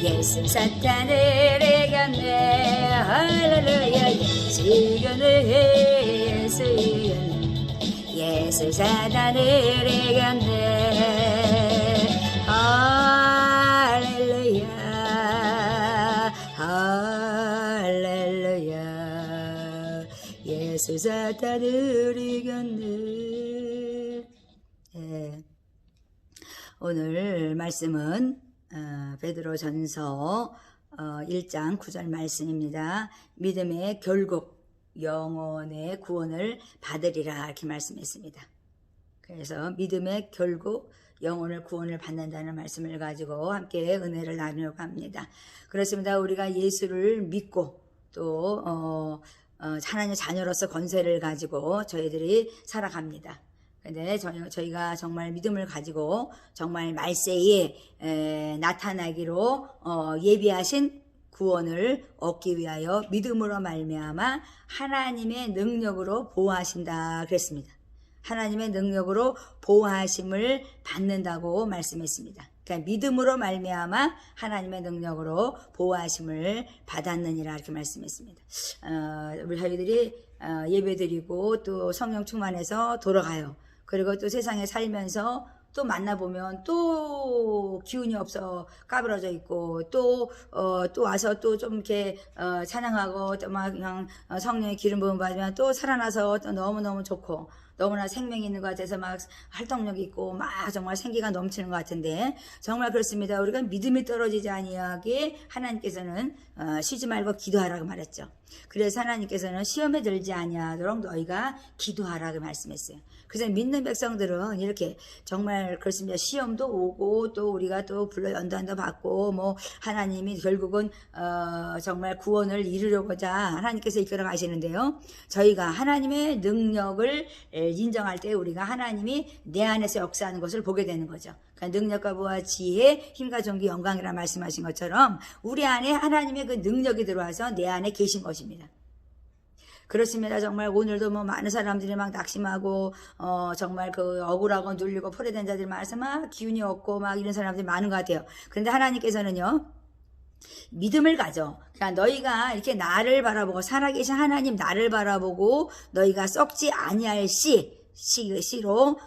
예수 사탄을 이겼네. 할렐루야. 예수 이겼네. 예수 이겼네. 예수 사탄을 이겼네. 할렐루야. 할렐루야. 예수 사탄을 이겼네. 예. 오늘 말씀은 베드로전서 1장 9절 말씀입니다. 믿음의 결국 영혼의 구원을 받으리라 이렇게 말씀했습니다. 그래서 믿음의 결국 영혼을 구원을 받는다는 말씀을 가지고 함께 은혜를 나누려고 합니다. 그렇습니다. 우리가 예수를 믿고 또 하나님의 자녀로서 권세를 가지고 저희들이 살아갑니다. 근데 저희가 정말 믿음을 가지고 정말 말세에 나타나기로 예비하신 구원을 얻기 위하여 믿음으로 말미암아 하나님의 능력으로 보호하신다 그랬습니다. 하나님의 능력으로 보호하심을 받는다고 말씀했습니다. 그러니까 믿음으로 말미암아 하나님의 능력으로 보호하심을 받았느니라 이렇게 말씀했습니다. 우리 저희들이 예배드리고 또 성령 충만해서 돌아가요. 그리고 또 세상에 살면서 또 만나보면 또 기운이 없어 까부러져 있고 또 와서 또 좀 이렇게 찬양하고 또 막 그냥 성령의 기름 부음 받으면 또 살아나서 또 너무너무 좋고 너무나 생명이 있는 것 같아서 막 활동력 있고 막 정말 생기가 넘치는 것 같은데 정말 그렇습니다. 우리가 믿음이 떨어지지 아니하게 하나님께서는 쉬지 말고 기도하라고 말했죠. 그래서 하나님께서는 시험에 들지 아니하도록 너희가 기도하라고 말씀했어요. 그래서 믿는 백성들은 이렇게 정말 그렇습니다. 시험도 오고 또 우리가 또 불러 연단도 받고 뭐 하나님이 결국은 정말 구원을 이루려고자 하나님께서 이끌어 가시는데요. 저희가 하나님의 능력을 인정할 때 우리가 하나님이 내 안에서 역사하는 것을 보게 되는 거죠. 그러니까 능력과 부와 지혜, 힘과 존귀, 영광이라 말씀하신 것처럼 우리 안에 하나님의 그 능력이 들어와서 내 안에 계신 것입니다. 그렇습니다. 정말 오늘도 뭐 많은 사람들이 막 낙심하고 정말 그 억울하고 눌리고 포로된 자들이 많아서 막 기운이 없고 막 이런 사람들이 많은 것 같아요. 그런데 하나님께서는요. 믿음을 가져. 그러니까 너희가 이렇게 나를 바라보고 살아계신 하나님 나를 바라보고 너희가 썩지 아니할 시로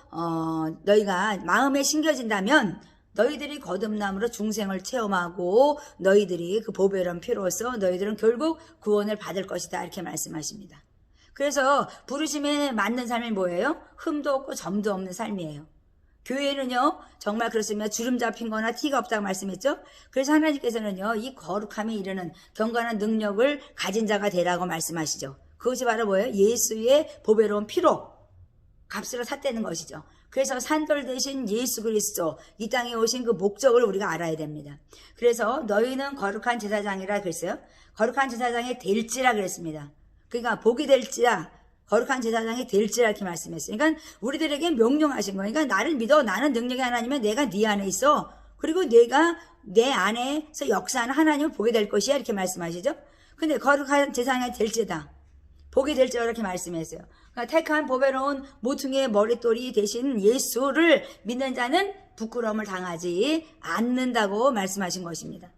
너희가 마음에 심겨진다면 너희들이 거듭남으로 중생을 체험하고 너희들이 그 보배로운 피로써 너희들은 결국 구원을 받을 것이다 이렇게 말씀하십니다. 그래서 부르심에 맞는 삶이 뭐예요? 흠도 없고 점도 없는 삶이에요. 교회는요 정말 그렇습니다. 주름 잡힌 거나 티가 없다고 말씀했죠. 그래서 하나님께서는요 이 거룩함에 이르는 경건한 능력을 가진 자가 되라고 말씀하시죠. 그것이 바로 뭐예요? 예수의 보배로운 피로 값으로 샀다는 것이죠. 그래서 산돌 대신 예수 그리스도 이 땅에 오신 그 목적을 우리가 알아야 됩니다. 그래서 너희는 거룩한 제사장이라 그랬어요. 거룩한 제사장이 될지라 그랬습니다. 그러니까 복이 될지라 거룩한 제사장이 될지라 이렇게 말씀했어요. 그러니까 우리들에게 명령하신 거예요. 그러니까 나를 믿어. 나는 능력이 하나님이면 내가 네 안에 있어. 그리고 내가 내 안에서 역사하는 하나님을 보게 될 것이야 이렇게 말씀하시죠. 근데 거룩한 제사장이 될지다. 복이 될지라 이렇게 말씀했어요. 그러니까 택한 보배로운 모퉁이의 머릿돌이 대신 예수를 믿는 자는 부끄러움을 당하지 않는다고 말씀하신 것입니다.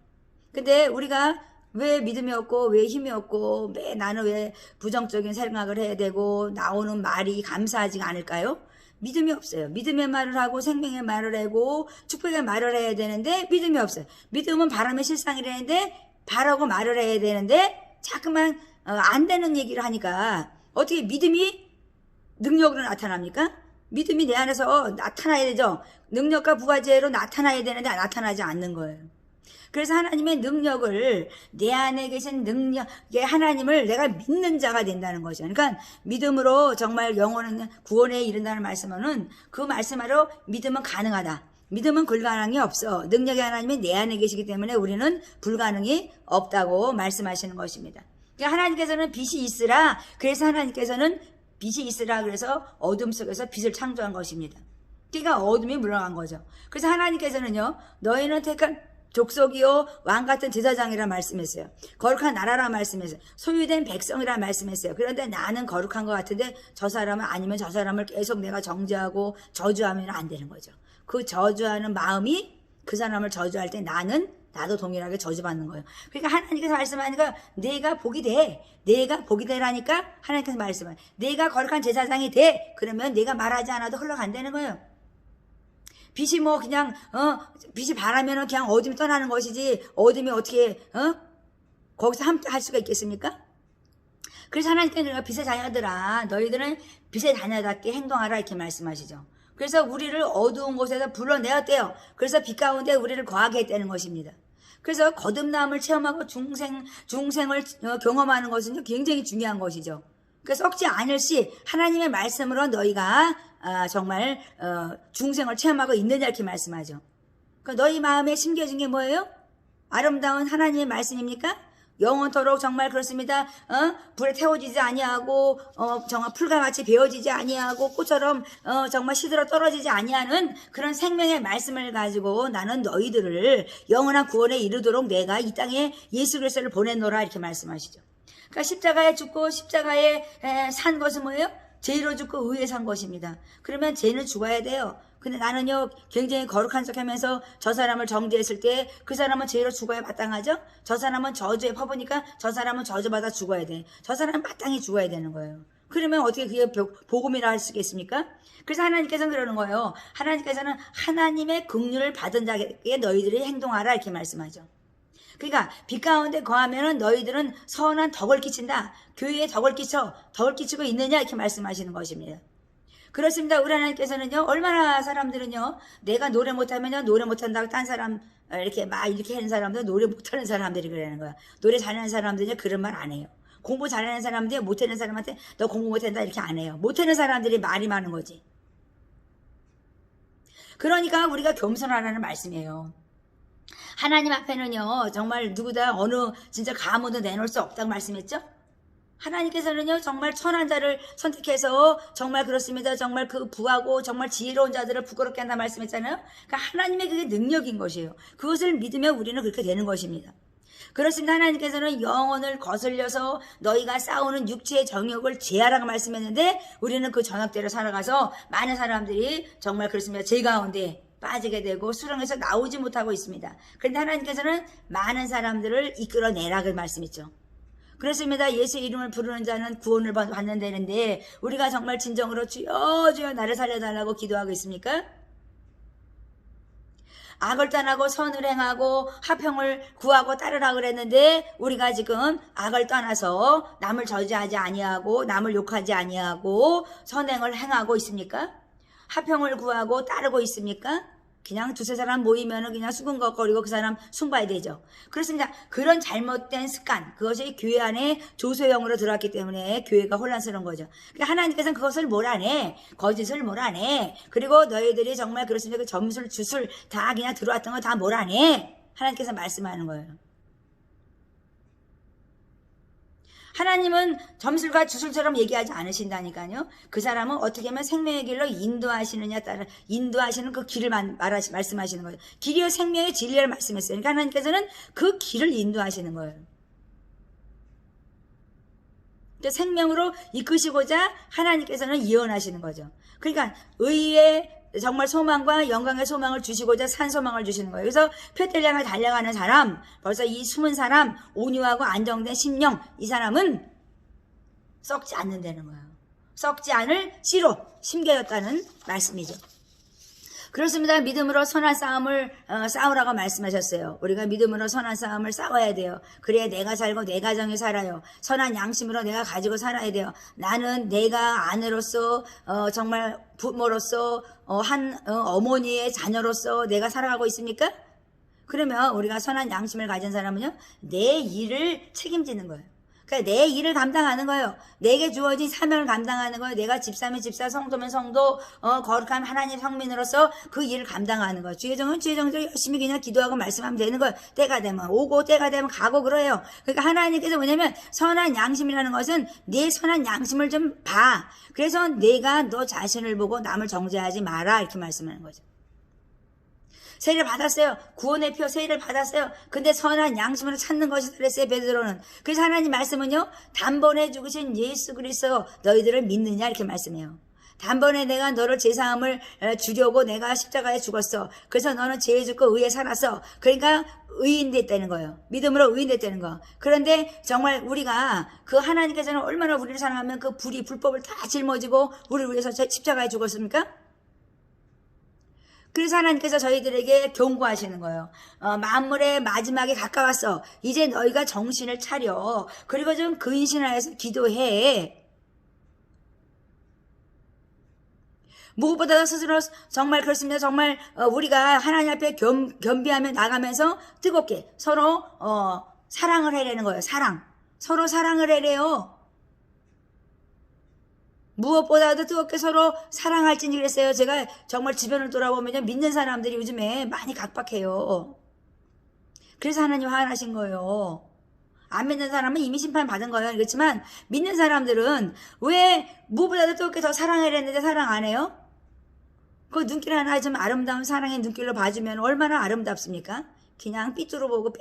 근데 우리가 왜 믿음이 없고 왜 힘이 없고 왜 나는 왜 부정적인 생각을 해야 되고 나오는 말이 감사하지가 않을까요? 믿음이 없어요. 믿음의 말을 하고 생명의 말을 하고 축복의 말을 해야 되는데 믿음이 없어요. 믿음은 바람의 실상이라는데 바라고 말을 해야 되는데 자꾸만 안 되는 얘기를 하니까 어떻게 믿음이 능력으로 나타납니까? 믿음이 내 안에서 나타나야 되죠. 능력과 부가지혜로 나타나야 되는데 나타나지 않는 거예요. 그래서 하나님의 능력을 내 안에 계신 능력의 하나님을 내가 믿는 자가 된다는 거죠. 그러니까 믿음으로 정말 영혼은 구원에 이른다는 말씀은 그 말씀하러 믿음은 가능하다. 믿음은 불가능이 없어. 능력의 하나님이 내 안에 계시기 때문에 우리는 불가능이 없다고 말씀하시는 것입니다. 그러니까 하나님께서는 빛이 있으라. 그래서 하나님께서는 빛이 있으라 그래서 어둠 속에서 빛을 창조한 것입니다. 그러니까 어둠이 물러간 거죠. 그래서 하나님께서는요. 너희는 택한 족속이요 왕같은 제사장이라 말씀했어요. 거룩한 나라라 말씀했어요. 소유된 백성이라 말씀했어요. 그런데 나는 거룩한 것 같은데 저 사람은 아니면 저 사람을 계속 내가 정죄하고 저주하면 안 되는 거죠. 그 저주하는 마음이 그 사람을 저주할 때 나는 나도 동일하게 저주받는 거예요. 그러니까 하나님께서 말씀하니까 내가 복이 돼. 내가 복이 되라니까 하나님께서 말씀하니까 내가 거룩한 제사장이 돼. 그러면 내가 말하지 않아도 흘러간다는 거예요. 빛이 뭐 그냥 빛이 바라면은 그냥 어둠이 떠나는 것이지 어둠이 어떻게 거기서 함께 할 수가 있겠습니까? 그래서 하나님께서 내가 빛의 자녀들아 너희들은 빛의 자녀답게 행동하라 이렇게 말씀하시죠. 그래서 우리를 어두운 곳에서 불러내었대요. 그래서 빛 가운데 우리를 거하게 했다는 것입니다. 그래서 거듭남을 체험하고 중생을 경험하는 것은 굉장히 중요한 것이죠. 그래서 썩지 않을 시 하나님의 말씀으로 너희가 정말 중생을 체험하고 있느냐 이렇게 말씀하죠. 그러니까 너희 마음에 심겨진 게 뭐예요? 아름다운 하나님의 말씀입니까? 영원토록 정말 그렇습니다. 불에 태워지지 아니하고 정말 풀과 같이 베어지지 아니하고 꽃처럼 정말 시들어 떨어지지 아니하는 그런 생명의 말씀을 가지고 나는 너희들을 영원한 구원에 이르도록 내가 이 땅에 예수 그리스도를 보내노라 이렇게 말씀하시죠. 그러니까 십자가에 죽고 십자가에 산 것은 뭐예요? 죄로 죽고 의에 산 것입니다. 그러면 죄는 죽어야 돼요. 근데 나는요 굉장히 거룩한 척하면서 저 사람을 정죄했을 때 그 사람은 죄로 죽어야 마땅하죠. 저 사람은 저주에 퍼부니까 저 사람은 저주받아 죽어야 돼. 저 사람은 마땅히 죽어야 되는 거예요. 그러면 어떻게 그게 복음이라 할 수 있겠습니까? 그래서 하나님께서는 그러는 거예요. 하나님께서는 하나님의 긍휼을 받은 자에게 너희들이 행동하라 이렇게 말씀하죠. 그러니까 빛 가운데 거하면은 너희들은 선한 덕을 끼친다. 교회에 덕을 끼치고 있느냐 이렇게 말씀하시는 것입니다. 그렇습니다. 우리 하나님께서는요 얼마나 사람들은요 내가 노래 못하면요 노래 못한다고 딴 사람 이렇게 막 이렇게 하는 사람들 노래 못하는 사람들이 그러는 거야. 노래 잘하는 사람들은요 그런 말 안 해요. 공부 잘하는 사람들이 못하는 사람한테 너 공부 못한다 이렇게 안 해요. 못하는 사람들이 말이 많은 거지. 그러니까 우리가 겸손하라는 말씀이에요. 하나님 앞에는요 정말 누구다 어느 진짜 가문도 내놓을 수 없다고 말씀했죠. 하나님께서는요 정말 천한 자를 선택해서 정말 그렇습니다. 정말 그 부하고 정말 지혜로운 자들을 부끄럽게 한다 말씀했잖아요. 그러니까 하나님의 그게 능력인 것이에요. 그것을 믿으면 우리는 그렇게 되는 것입니다. 그렇습니다. 하나님께서는 영혼을 거슬려서 너희가 싸우는 육체의 정욕을 제하라고 말씀했는데 우리는 그 정욕대로 살아가서 많은 사람들이 정말 그렇습니다. 죄 가운데 빠지게 되고 수렁에서 나오지 못하고 있습니다. 그런데 하나님께서는 많은 사람들을 이끌어내라고 말씀했죠. 그렇습니다. 예수의 이름을 부르는 자는 구원을 받는다는데 우리가 정말 진정으로 주여 주여 나를 살려달라고 기도하고 있습니까? 악을 떠나고 선을 행하고 화평을 구하고 따르라 그랬는데 우리가 지금 악을 떠나서 남을 저주하지 아니하고 남을 욕하지 아니하고 선행을 행하고 있습니까? 화평을 구하고 따르고 있습니까? 그냥 두세 사람 모이면은 그냥 수근거리고 그 사람 숭봐야 되죠. 그렇습니다. 그런 잘못된 습관, 그것이 교회 안에 조소형으로 들어왔기 때문에 교회가 혼란스러운 거죠. 그러니까 하나님께서는 그것을 몰아내, 거짓을 몰아내, 그리고 너희들이 정말 그렇습니다. 그 점술, 주술 다 그냥 들어왔던 거 다 몰아내. 하나님께서 말씀하는 거예요. 하나님은 점술과 주술처럼 얘기하지 않으신다니까요. 그 사람은 어떻게 하면 생명의 길로 인도하시느냐 따라 인도하시는 그 길을 말씀하시는 거예요. 길이요 생명의 진리를 말씀했어요. 그러니까 하나님께서는 그 길을 인도하시는 거예요. 생명으로 이끄시고자 하나님께서는 예언하시는 거죠. 그러니까 의의 정말 소망과 영광의 소망을 주시고자 산 소망을 주시는 거예요. 그래서 표대를 향해 달려가는 사람, 벌써 이 숨은 사람, 온유하고 안정된 심령, 이 사람은 썩지 않는다는 거예요. 썩지 않을 씨로 심겨졌다는 말씀이죠. 그렇습니다. 믿음으로 선한 싸움을 싸우라고 말씀하셨어요. 우리가 믿음으로 선한 싸움을 싸워야 돼요. 그래야 내가 살고 내 가정이 살아요. 선한 양심으로 내가 가지고 살아야 돼요. 나는 내가 아내로서 정말 부모로서 한 어머니의 자녀로서 내가 살아가고 있습니까? 그러면 우리가 선한 양심을 가진 사람은요. 내 일을 책임지는 거예요. 그러니까 내 일을 감당하는 거예요. 내게 주어진 사명을 감당하는 거예요. 내가 집사면 집사, 성도면 성도, 거룩한 하나님 성민으로서 그 일을 감당하는 거예요. 주의 정대로 열심히 그냥 기도하고 말씀하면 되는 거예요. 때가 되면 오고 때가 되면 가고 그래요. 그러니까 하나님께서 뭐냐면 선한 양심이라는 것은 내 선한 양심을 좀 봐. 그래서 내가 너 자신을 보고 남을 정죄하지 마라 이렇게 말씀하는 거죠. 세례를 받았어요. 구원의 표 세례를 받았어요. 근데 선한 양심으로 찾는 것이다 그랬어요. 베드로는. 그래서 하나님 말씀은요. 단번에 죽으신 예수 그리스도 너희들을 믿느냐 이렇게 말씀해요. 단번에 내가 너를 제사함을 주려고 내가 십자가에 죽었어. 그래서 너는 죄에 죽고 의에 살았어. 그러니까 의인됐다는 거예요. 믿음으로 의인됐다는 거. 그런데 정말 우리가 그 하나님께서는 얼마나 우리를 사랑하면 그 불법을 다 짊어지고 우리를 위해서 십자가에 죽었습니까? 그래서 하나님께서 저희들에게 경고하시는 거예요. 만물의 마지막에 가까웠어. 이제 너희가 정신을 차려. 그리고 좀 근신하여서 기도해. 무엇보다도 스스로 정말 그렇습니다. 정말 우리가 하나님 앞에 겸비하며 나가면서 뜨겁게 서로 사랑을 해내는 거예요. 서로 사랑을 해내요. 무엇보다도 뜨겁게 서로 사랑할지니 그랬어요. 제가 정말 주변을 돌아보면 믿는 사람들이 요즘에 많이 각박해요. 그래서 하나님 화나신 거예요. 안 믿는 사람은 이미 심판 받은 거예요. 그렇지만 믿는 사람들은 왜 무엇보다도 뜨겁게 더 사랑을 했는데 사랑 안 해요? 그 눈길 하나 좀 아름다운 사랑의 눈길로 봐주면 얼마나 아름답습니까? 그냥 삐뚤어 보고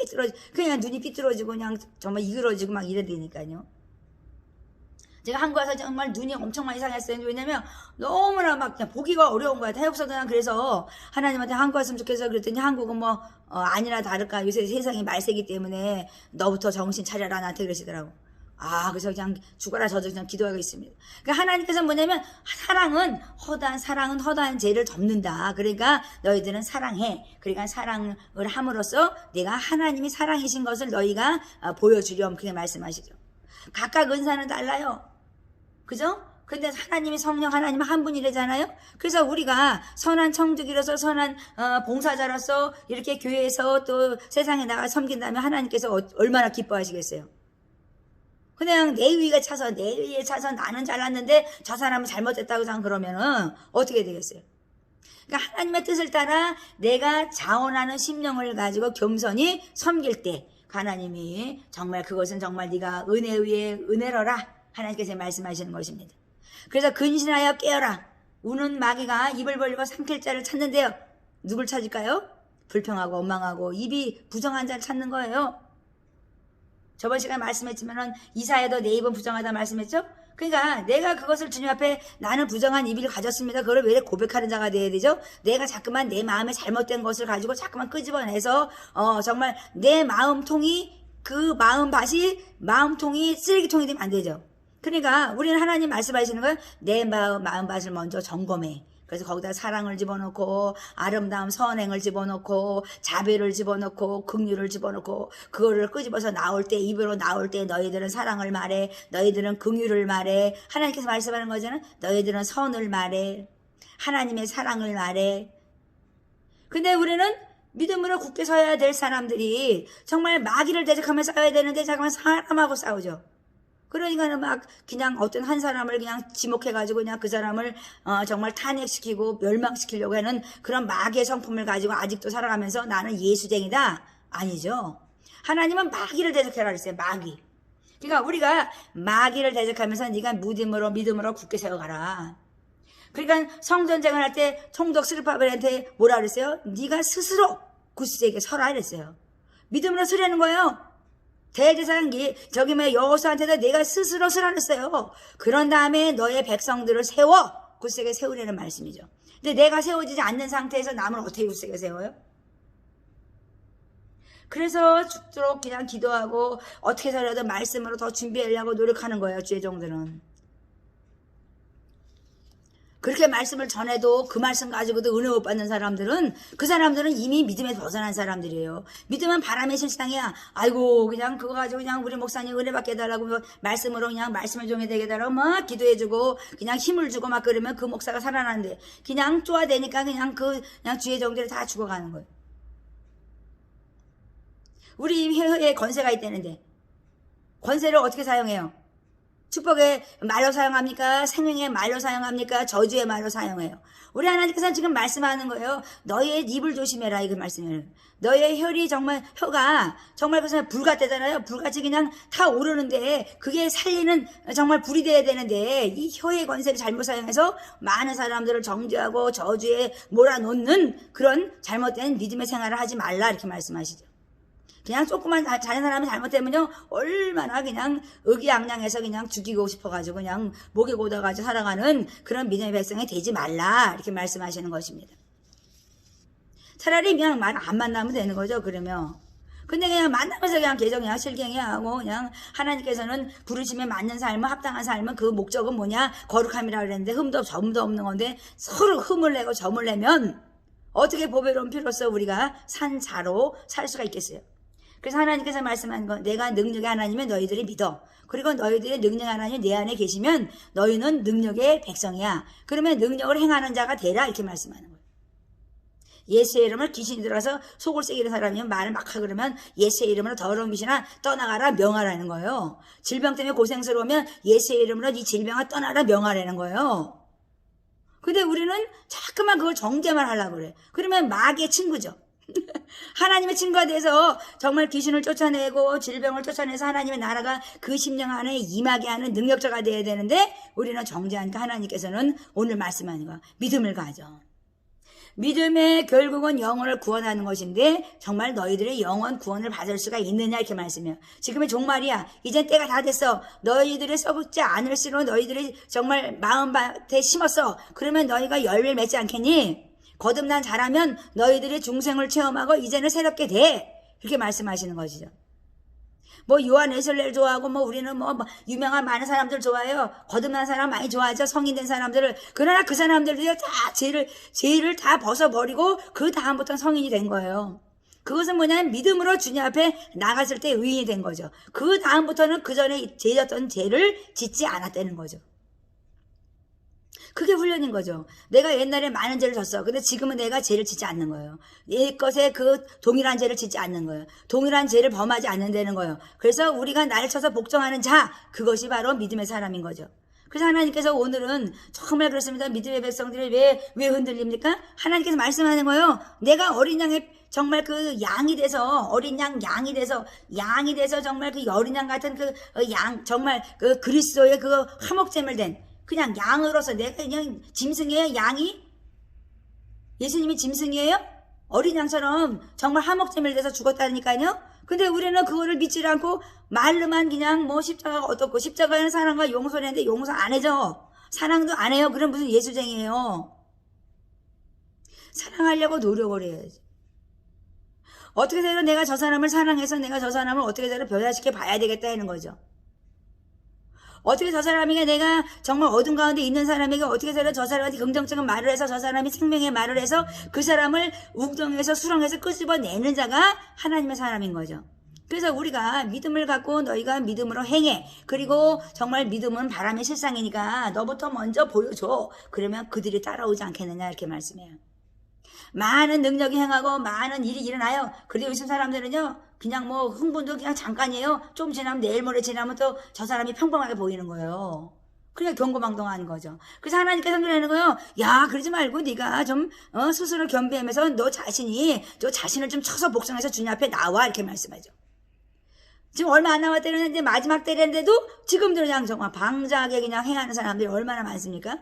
그냥 눈이 삐뚤어지고 그냥 정말 이그러지고 막 이래 되니까요. 제가 한국 와서 정말 눈이 엄청 많이 상했어요. 왜냐면 너무나 막 그냥 보기가 어려운 거야. 태국서 그냥 그래서 하나님한테 한국 왔으면 좋겠어. 그랬더니 한국은 뭐 아니나 다를까 요새 세상이 말세기 때문에 너부터 정신 차려라 나한테 그러시더라고. 그래서 그냥 죽어라 저도 그냥 기도하고 있습니다. 그러니까 하나님께서 뭐냐면 사랑은 허다한 죄를 덮는다. 그러니까 너희들은 사랑해. 그러니까 사랑을 함으로써 내가 하나님이 사랑이신 것을 너희가 보여주렴. 그게 말씀하시죠. 각각 은사는 달라요. 그죠? 근데 하나님이 성령 하나님은 한 분이래잖아요. 그래서 우리가 선한 청지기로서 선한 봉사자로서 이렇게 교회에서 또 세상에 나가 섬긴다면 하나님께서 얼마나 기뻐하시겠어요. 그냥 내 의에 차서 나는 잘났는데 저 사람은 잘못됐다고 그러면은 어떻게 되겠어요? 그러니까 하나님의 뜻을 따라 내가 자원하는 심령을 가지고 겸손히 섬길 때 하나님이 정말 그것은 정말 네가 은혜 위에 은혜로라 하나님께서 말씀하시는 것입니다. 그래서 근신하여 깨어라. 우는 마귀가 입을 벌리고 삼킬 자를 찾는데요. 누굴 찾을까요? 불평하고 원망하고 입이 부정한 자를 찾는 거예요. 저번 시간에 말씀했지만은 이사야도 내 입은 부정하다 말씀했죠? 그러니까 내가 그것을 주님 앞에 나는 부정한 입을 가졌습니다. 그걸 왜 고백하는 자가 돼야 되죠? 내가 자꾸만 내 마음에 잘못된 것을 가지고 자꾸만 끄집어내서 정말 내 마음통이 마음통이 쓰레기통이 되면 안 되죠. 그러니까 우리는 하나님 말씀하시는 거예요. 내 마음밭을 먼저 점검해. 그래서 거기다 사랑을 집어넣고 아름다운 선행을 집어넣고 자비를 집어넣고 긍휼을 집어넣고 그거를 끄집어서 나올 때 입으로 나올 때 너희들은 사랑을 말해. 너희들은 긍휼을 말해. 하나님께서 말씀하는 거잖아요. 너희들은 선을 말해. 하나님의 사랑을 말해. 근데 우리는 믿음으로 굳게 서야 될 사람들이 정말 마귀를 대적하며 싸워야 되는데 잠깐만 사람하고 싸우죠. 그러니까 막 그냥 어떤 한 사람을 그냥 지목해가지고 그냥 그 사람을 정말 탄핵시키고 멸망시키려고 하는 그런 마귀의 성품을 가지고 아직도 살아가면서 나는 예수쟁이다. 아니죠. 하나님은 마귀를 대적해라 그랬어요. 마귀. 그러니까 우리가 마귀를 대적하면서 네가 믿음으로 굳게 세워가라. 그러니까 성전쟁을 할 때 총독 스르바벨한테 뭐라 그랬어요? 네가 스스로 굳세게 서라 그랬어요. 믿음으로 서라는 거예요. 대제사장 여호수아한테도 내가 스스로 서라 그랬어요. 그런 다음에 너의 백성들을 세워 굳세게 세우려는 말씀이죠. 근데 내가 세워지지 않는 상태에서 남을 어떻게 굳세게 세워요? 그래서 죽도록 그냥 기도하고 어떻게 해서라도 말씀으로 더 준비하려고 노력하는 거예요. 주의 종들은. 그렇게 말씀을 전해도 그 말씀 가지고도 은혜 못 받는 사람들은 그 사람들은 이미 믿음에 벗어난 사람들이에요. 믿음은 바람의 실상이야. 아이고 그냥 그거 가지고 그냥 우리 목사님 은혜 받게 해달라고 말씀으로 그냥 말씀을 종이 되게 해달라고 막 기도해주고 그냥 힘을 주고 막 그러면 그 목사가 살아나는데 그냥 쪼아대니까 그냥 주의 종들이 다 죽어가는 거예요. 우리 혀에 권세가 있다는데 권세를 어떻게 사용해요? 축복의 말로 사용합니까? 생명의 말로 사용합니까? 저주의 말로 사용해요. 우리 하나님께서는 지금 말씀하는 거예요. 너의 입을 조심해라 이그 말씀이에요. 너의 혀가 정말 그래서 불 같대잖아요. 불같이 그냥 타오르는데 그게 살리는 정말 불이 돼야 되는데 이 혀의 권세를 잘못 사용해서 많은 사람들을 정죄하고 저주에 몰아놓는 그런 잘못된 믿음의 생활을 하지 말라 이렇게 말씀하시죠. 그냥 조그만 자는 사람이 잘못되면요 얼마나 그냥 의기양양해서 그냥 죽이고 싶어가지고 그냥 목에 고다가지고 살아가는 그런 믿음의 백성이 되지 말라 이렇게 말씀하시는 것입니다. 차라리 그냥 안 만나면 되는 거죠. 그러면 근데 그냥 만나면서 그냥 계속 그냥 실갱이하고 그냥 하나님께서는 부르심에 맞는 삶은 합당한 삶은 그 목적은 뭐냐 거룩함이라 그랬는데 흠도 점도 없는 건데 서로 흠을 내고 점을 내면 어떻게 보배로운 피로써 우리가 산 자로 살 수가 있겠어요. 그래서 하나님께서 말씀한 건 내가 능력의 하나님은 너희들이 믿어. 그리고 너희들의 능력의 하나님 내 안에 계시면 너희는 능력의 백성이야. 그러면 능력을 행하는 자가 되라 이렇게 말씀하는 거예요. 예수의 이름을 귀신이 들어서 속을 새기는 사람이면 말을 막 하고 그러면 예수의 이름으로 더러운 귀신아 떠나가라 명하라는 거예요. 질병 때문에 고생스러우면 예수의 이름으로 이 질병아 떠나라 명하라는 거예요. 근데 우리는 자꾸만 그걸 정죄만 하려고 그래. 그러면 마귀의 친구죠. 하나님의 친구가 돼서 정말 귀신을 쫓아내고 질병을 쫓아내서 하나님의 나라가 그 심령 안에 임하게 하는 능력자가 돼야 되는데 우리는 정죄하니까 하나님께서는 오늘 말씀하는 거 믿음을 가져. 믿음의 결국은 영혼을 구원하는 것인데 정말 너희들의 영혼 구원을 받을 수가 있느냐 이렇게 말씀해요. 지금의 종말이야. 이제 때가 다 됐어. 너희들이 썩지 않을수록 너희들이 정말 마음밭에 심었어. 그러면 너희가 열매를 맺지 않겠니? 거듭난 자라면 너희들이 중생을 체험하고 이제는 새롭게 돼. 이렇게 말씀하시는 것이죠. 뭐 요한 웨슬레를 좋아하고 뭐 우리는 뭐 유명한 많은 사람들 좋아해요. 거듭난 사람 많이 좋아하죠. 성인 된 사람들을. 그러나 그 사람들이 다 죄를 다 벗어버리고 그 다음부터는 성인이 된 거예요. 그것은 뭐냐면 믿음으로 주님 앞에 나갔을 때 의인이 된 거죠. 그 다음부터는 그 전에 죄졌던 죄를 짓지 않았다는 거죠. 그게 훈련인 거죠. 내가 옛날에 많은 죄를 졌어. 근데 지금은 내가 죄를 짓지 않는 거예요. 옛것에 그 동일한 죄를 짓지 않는 거예요. 동일한 죄를 범하지 않는다는 거예요. 그래서 우리가 날 쳐서 복종하는 자, 그것이 바로 믿음의 사람인 거죠. 그래서 하나님께서 오늘은 정말 그렇습니다. 믿음의 백성들이 왜 흔들립니까? 하나님께서 말씀하는 거예요. 내가 어린 양의 정말 그 양이 돼서 어린 양이 돼서 정말 그 어린 양 같은 그 양 정말 그 그리스도의 그 화목제물 된 그냥 양으로서 내가 그냥 짐승이에요. 양이 예수님이 짐승이에요. 어린 양처럼 정말 화목제물 돼서 죽었다니까요. 근데 우리는 그거를 믿지 않고 말로만 그냥 뭐 십자가가 어떻고 십자가에는 사랑과 용서를 했는데 용서 안 해줘. 사랑도 안 해요. 그럼 무슨 예수쟁이에요. 사랑하려고 노력을 해야지. 어떻게 해서 내가 저 사람을 사랑해서 내가 저 사람을 어떻게 해서 변화시켜 봐야 되겠다 하는 거죠. 어떻게 저 사람에게 내가 정말 어둠 가운데 있는 사람에게 어떻게 해서 저 사람한테 긍정적인 말을 해서 저 사람이 생명의 말을 해서 그 사람을 웅덩에서 수렁에서 끄집어내는 자가 하나님의 사람인 거죠. 그래서 우리가 믿음을 갖고 너희가 믿음으로 행해. 그리고 정말 믿음은 바람의 실상이니까 너부터 먼저 보여줘. 그러면 그들이 따라오지 않겠느냐 이렇게 말씀해요. 많은 능력이 행하고 많은 일이 일어나요. 그런데 요즘 사람들은요 그냥 뭐 흥분도 그냥 잠깐이에요. 좀 지나면 내일 모레 지나면 또 저 사람이 평범하게 보이는 거예요. 그냥 경고망동하는 거죠. 그래서 하나님께서 그러는 거예요. 야 그러지 말고 네가 좀 스스로 겸비하면서 너 자신을 좀 쳐서 복종해서 주님 앞에 나와 이렇게 말씀하죠. 지금 얼마 안 남았다는데 마지막 때랬는데도 지금도 그냥 정말 방자하게 그냥 행하는 사람들이 얼마나 많습니까?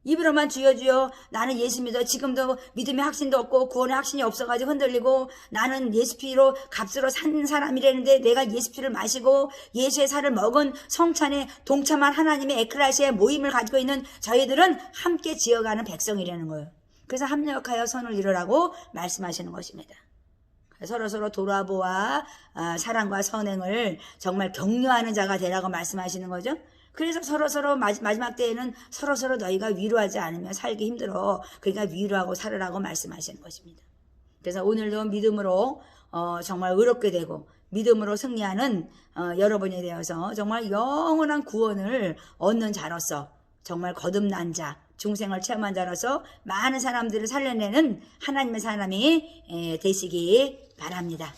입으로만 주여 주여 나는 예수 믿어. 지금도 믿음의 확신도 없고 구원의 확신이 없어가지고 흔들리고 나는 예수 피로 값으로 산 사람이라는데 내가 예수 피를 마시고 예수의 살을 먹은 성찬에 동참한 하나님의 에클레시아의 모임을 가지고 있는 저희들은 함께 지어가는 백성이라는 거예요. 그래서 합력하여 선을 이루라고 말씀하시는 것입니다. 서로서로 돌아보아 사랑과 선행을 정말 격려하는 자가 되라고 말씀하시는 거죠. 그래서 서로서로 마지막 때에는 서로서로 너희가 위로하지 않으면 살기 힘들어. 그러니까 위로하고 살으라고 말씀하시는 것입니다. 그래서 오늘도 믿음으로 정말 의롭게 되고 믿음으로 승리하는 여러분이 되어서 정말 영원한 구원을 얻는 자로서 정말 거듭난 자, 중생을 체험한 자로서 많은 사람들을 살려내는 하나님의 사람이 되시기 바랍니다.